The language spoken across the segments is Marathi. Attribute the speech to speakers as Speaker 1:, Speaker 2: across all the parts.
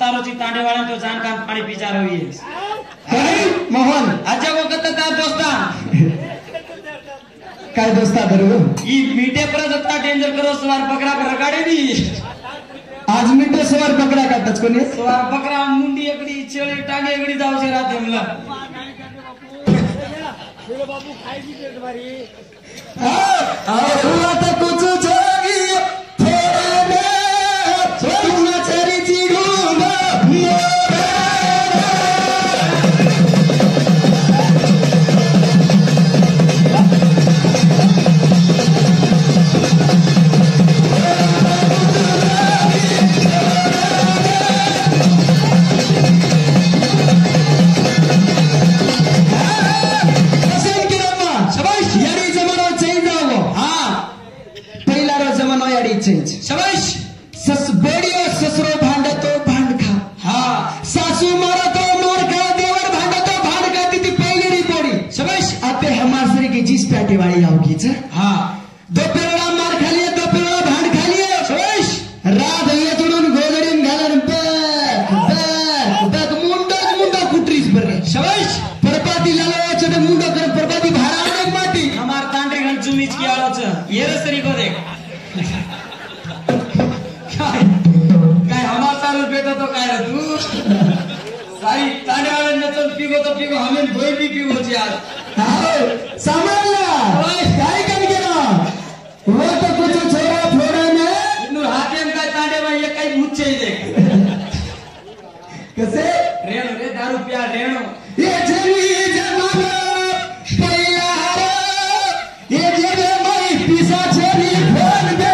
Speaker 1: तारोची तांडेवाळा तो जानकान पाणी पिचार हुई
Speaker 2: काय मोहन
Speaker 1: अच्छा को कत्ता दोस्ता
Speaker 2: काय दोस्ता करू
Speaker 1: ई मीठे प्रजक्ता डेंजर करो सवार बकरा कर गाडी दी
Speaker 2: आज मीठे सवार बकरा काटच कोणी
Speaker 1: सवार बकरा मुंडी एकडी चेळी टांगे एकडी जावशे राहते मला
Speaker 3: बाबू खायची पेट भारी
Speaker 2: आता कुछ जोगी थोड़े तुम चरी जी घूम
Speaker 1: शाबाश
Speaker 2: सस बेडियो ससरो भांडतो भांड खा
Speaker 1: हा
Speaker 2: सासू मारतो मोर खा देवर भांडतो भांड खा ती पहिली पोडी
Speaker 1: शाबाश
Speaker 2: आते हमासरे की जीस प्याटी वाली आवगीच
Speaker 1: हा
Speaker 2: दोपेरला मार खालिये दोपेरला भांड खालिये
Speaker 1: शाबाश
Speaker 2: रात ये तुडून गोदडीन घालून बॅग मुंडो कुटरीस बरे
Speaker 1: शाबाश
Speaker 2: परपाती लालवाचे ते मुंडो कर परपाती भाराने माटी
Speaker 1: हमार तांडे गण जुमीच की आलोच ये रस्तरी को देख काय हमार चालू पेटो तो काय रे तू सारी तांड्यावाळे नचन पिगो तो पिगो हमें भोई भी पिगो जी आज
Speaker 2: सांभाळला काय काम केलं वो तो कुछ छोरा फोड़ा ने
Speaker 1: इन्नु हातेम काय तांडे में ये काय मुच्छे ही देख
Speaker 2: कसे
Speaker 1: रेणु रे दारू पिया रेणु
Speaker 2: ये जमी जमाना पहिला ये जेबे माई पिसा छेरी फोन दे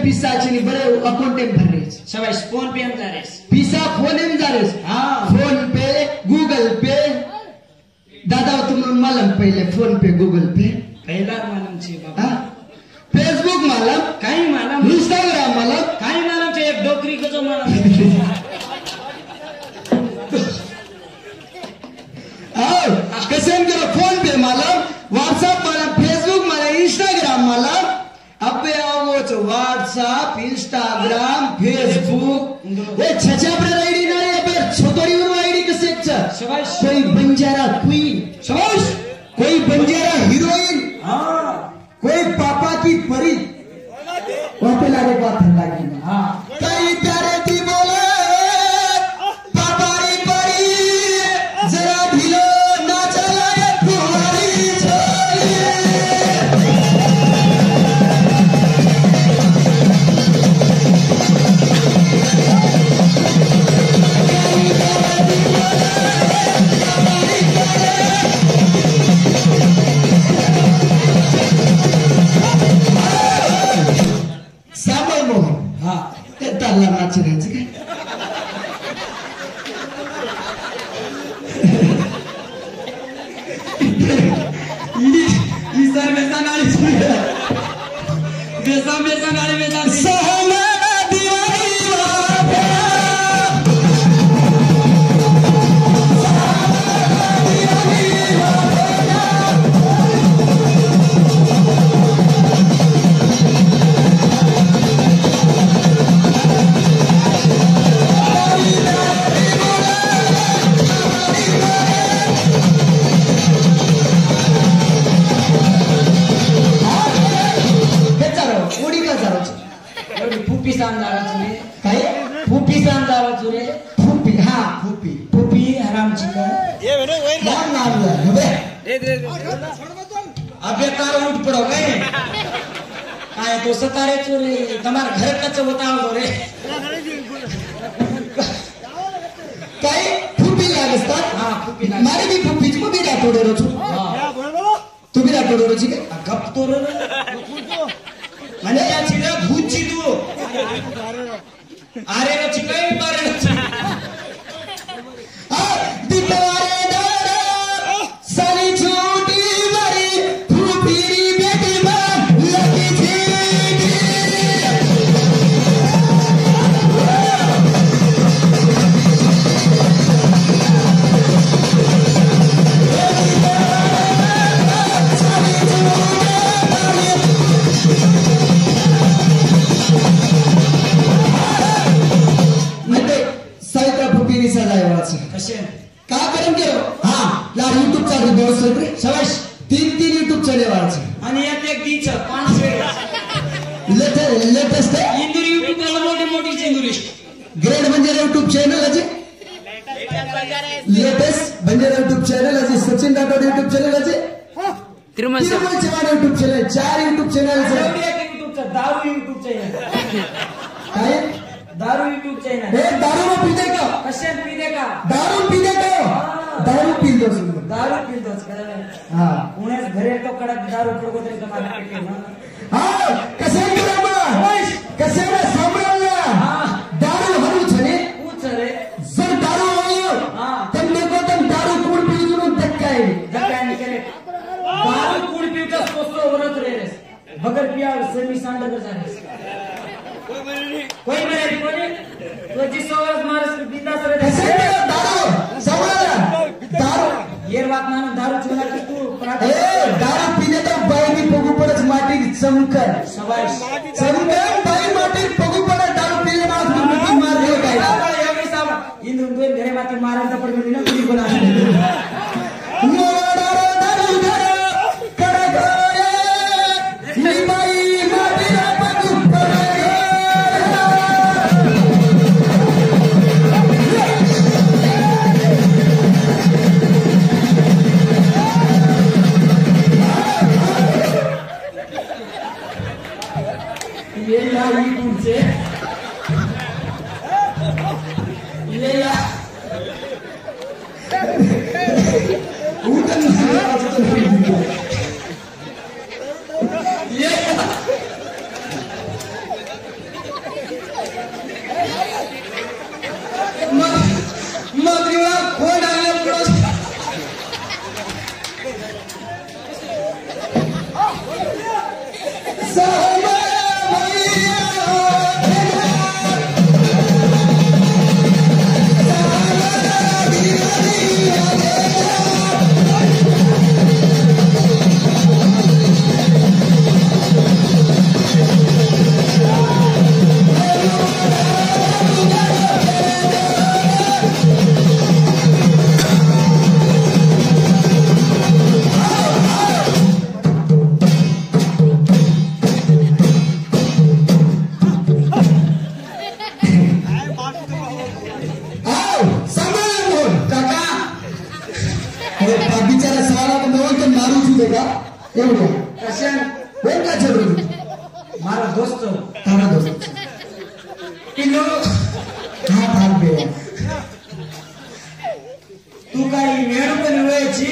Speaker 2: पिसाचे बरे अकाउंट भरेस
Speaker 1: शाबाश फोन पे हम जा रेस
Speaker 2: पिसा फोन में जा रेस
Speaker 1: हाँ
Speaker 2: फोन पे गूगल पे दादा तुम मालूम पहले फोन पे गूगल पे
Speaker 1: पहला मालूम छे बाबा
Speaker 2: फेसबुक मालूम
Speaker 1: काही मालूम
Speaker 2: इंस्टाग्राम मालूम
Speaker 1: काही मालूम छे एक डोकरी को जो मालूम
Speaker 2: कसम करो फोन पे मालूम व्हाट्सएप मालूम फेसबुक मालूम इंस्टाग्राम मालूम अबे आओ तो व्हाट्सएप इंस्टाग्राम फेसबुक ये छछापरे आईडी ना रे अबे छोटोरी वर आईडी कसे
Speaker 1: शाबाश
Speaker 2: कोई बंजारा क्वीन
Speaker 1: शाबाश
Speaker 2: कोई बंजारा हीरोइन
Speaker 1: हां
Speaker 2: कोई पापा की परी वहां पे लागे बात लगी
Speaker 1: हां
Speaker 2: कई प्यारे थी बोले पापा री परी जरा ढीलो ना चलाए तुम्हारी छोरी ताला नाचण्याचं काय
Speaker 1: ई सर में संगाली बेसा में संगाली में जा
Speaker 2: सोहना दिवाली वापे
Speaker 1: फुपी सांगावा तुरे
Speaker 2: काय
Speaker 1: फुपी सांगावा तुरे
Speaker 2: फुपी हा फुपी
Speaker 1: फुपी हरामची का
Speaker 3: ये वेडे वैर
Speaker 2: नाम नाम है
Speaker 3: दे
Speaker 1: अबे तार उठ पड़ो गए काय तो सतारे चोरे तुम्हार घर कच्च बताओ रे
Speaker 2: काय फुपी लागतात
Speaker 1: हां फुपी लाग
Speaker 2: मारे भी फुपीच को भी रातोडे रोचो
Speaker 1: हां
Speaker 2: तू भी रातोडे रोची के
Speaker 1: गप तो रे म्हणजे त्या चिडा भूतची तू अरे रो चिकाई मारे
Speaker 2: आ दीपा चढेवायचं
Speaker 1: आणि यात एक दीच 5 वेळ
Speaker 2: लेटेस्ट
Speaker 1: इंदुरी युट्यूबला मोठी मोठी इंदुरी
Speaker 2: ग्रेड म्हणजे युट्यूब चॅनल आहे लेटेस्ट म्हणजे युट्यूब चॅनल आहे सचिन राठोड युट्यूब चॅनल आहे
Speaker 4: Tirumal
Speaker 2: Chavan YouTube channel 4 YouTube channel
Speaker 1: युट्यूबचा दारू युट्यूब चॅनल
Speaker 2: काय
Speaker 1: दारू युट्यूब चॅनल
Speaker 2: हे दारू में पीते का
Speaker 1: कशात पिते का
Speaker 2: दारू पीते का दारू पीतो
Speaker 1: दारू पितोच कळलं
Speaker 2: हा
Speaker 1: पुण्यात घरी तो कडक दारू पडतो तरी तुम्हाला पेटे ना
Speaker 2: हा कसे करावा कसे ना सांभाळला दारू हरू छने
Speaker 1: पूछ रे
Speaker 2: जर दारू आयो तर देखो तुम दारू कूड पीजून धक्काय
Speaker 1: धक्का निकले दारू कूड पिवता सोस्तो वरत रे बगर पिया समी सांडकर जाणे कोई मेरे कोई तो जिस ओवर मारस बिंदास रे
Speaker 2: कसे दारू सांभाळला दारू
Speaker 1: ये बात मानो दारू चुना की तू
Speaker 2: ए दारू पीने तो बाई मी पगू पडच माटी चमकर
Speaker 1: शाबाश
Speaker 2: चमकर बाई माटी पगू पड दारू पीले माणूस मिठी मार दे काय
Speaker 1: एवढी साब इंद्र दोन घरे माती मारायला पडली ना कुणी कोणा ये या तुमचे ये या
Speaker 2: मगरीला कोण आले पुढं बिचारा सारा तो मारू छूटे का एवढं
Speaker 1: कशान
Speaker 2: वेळ का छोड़
Speaker 1: मारा दोस्त
Speaker 2: तारा दोस्त
Speaker 1: किलो
Speaker 2: हा भाग बे
Speaker 1: तू काय वेळ पण वेळची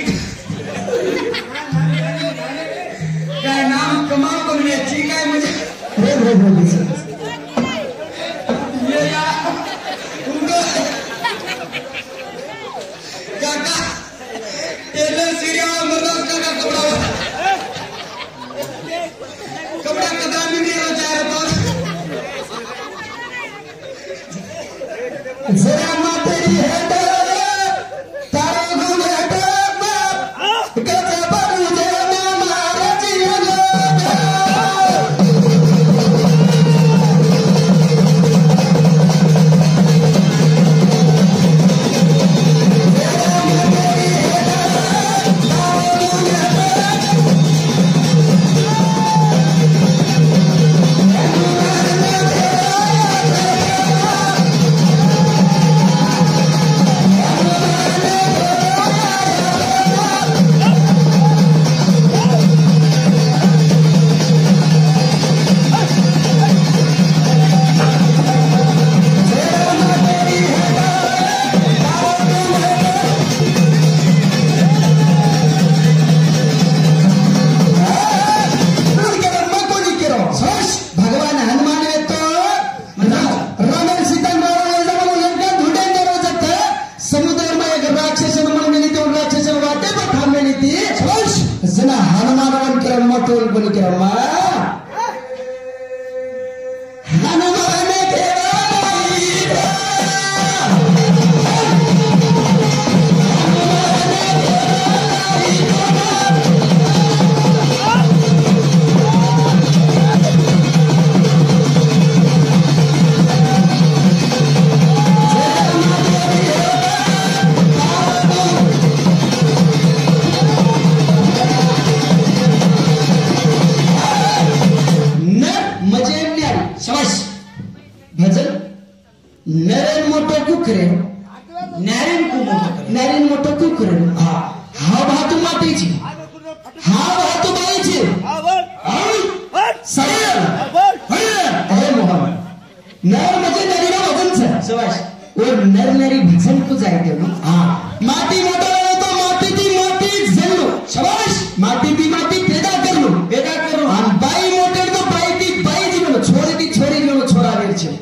Speaker 1: काय नाम कमाव पण वेळची काय म्हणजे
Speaker 2: हो
Speaker 1: ये या काका टेलर सिरिया मर्दास काका कपड़ा कपड़ा भी नहीं हो जाए तो
Speaker 2: जरा मातेरी है तारो गुण है कचा बरू जेना मारा जीवन नरेन मोठं कुकरे नॅरेन मोठं कुकरे हा भातू मातीची हा भातू बाईची मोहन नर म्हणजे नरीला भजन सवाश और नर नरी भजन को जायते माटी मोठा तो माती ती माती जणू शबाश माती ती माती पैदा करू आणि बाई मोठे तो बाई ती बाई जीवन छोरी ती छोरी जीवन छोरा वेरचे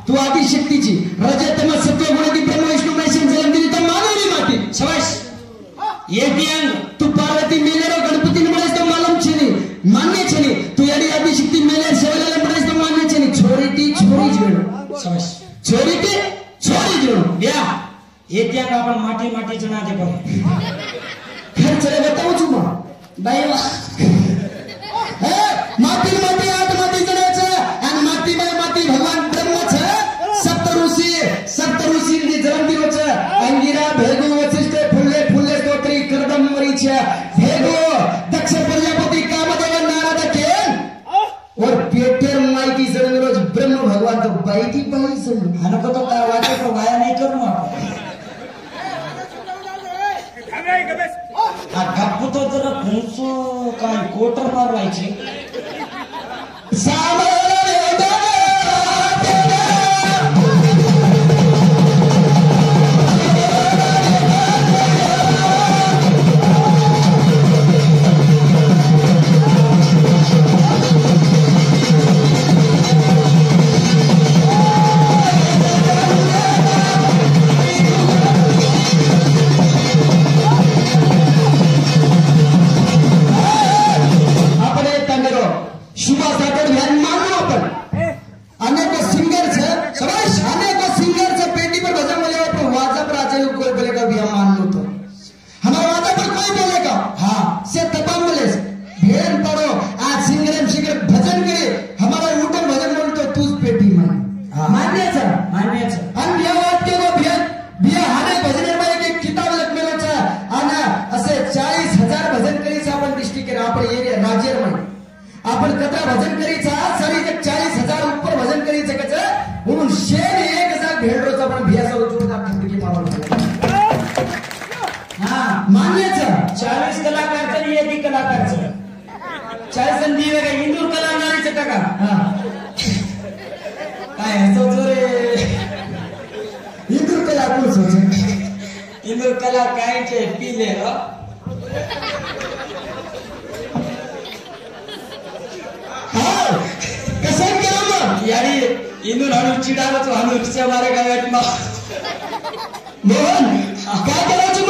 Speaker 2: तू आदि शक्तीची रजतम सत्व गुण ब्रह्म विष्णु महेश जलम दिली तर मानवली माती शबाश येतियांग तू पार्वती मेलेरो गणपती म्हणेस तो मालम छेनी मान्य छेनी तू याडी आदि शक्ती मेले सेवलेला म्हणेस तो मान्य छेनी छोरी ती छोरी जीवन शबाश छोरी ती छोरी जीवन या येतियांग आपण माटी माटी जना दे पर खर चले बताऊ छु मा बाई माती माती आठ माती जणाचं आणि माती बाई माती भगवान ब्रह्मच सप्त ऋषी जन्म दिवस अंगिरा भेगो वशिष्ठ फुल्ले फुल्ले स्तोत्री कर्दमरीच भेगो दक्ष प्रजापति कामदेव नारद के और पेटेर माइती जन्म रोज ब्रह्म भगवान तो बाईटी बाई सन हनको तो काय वाटे तो वाया नाही करू आपण गप्प तो जरा फुंसो काय कोटर मारवायचे आपण कथा भजन करीचा सारी 40,000 ऊपर भजन करीचं कच म्हणून शेर 1,000 भेडरोचा पण भियाचा जोरदार ठिकठी मारला मान्यच 40 कलाकारचं एक कलाकारचं 40 संधी वेगळे इंदूर कला नारीचं टाका काय हसवतो रे इंदूर कला कोण सोच इंदूर कला कायचे पिले रो यारी इंदूर हणू चिडावतो हणूच्या मारे काय मोहन काय करायचं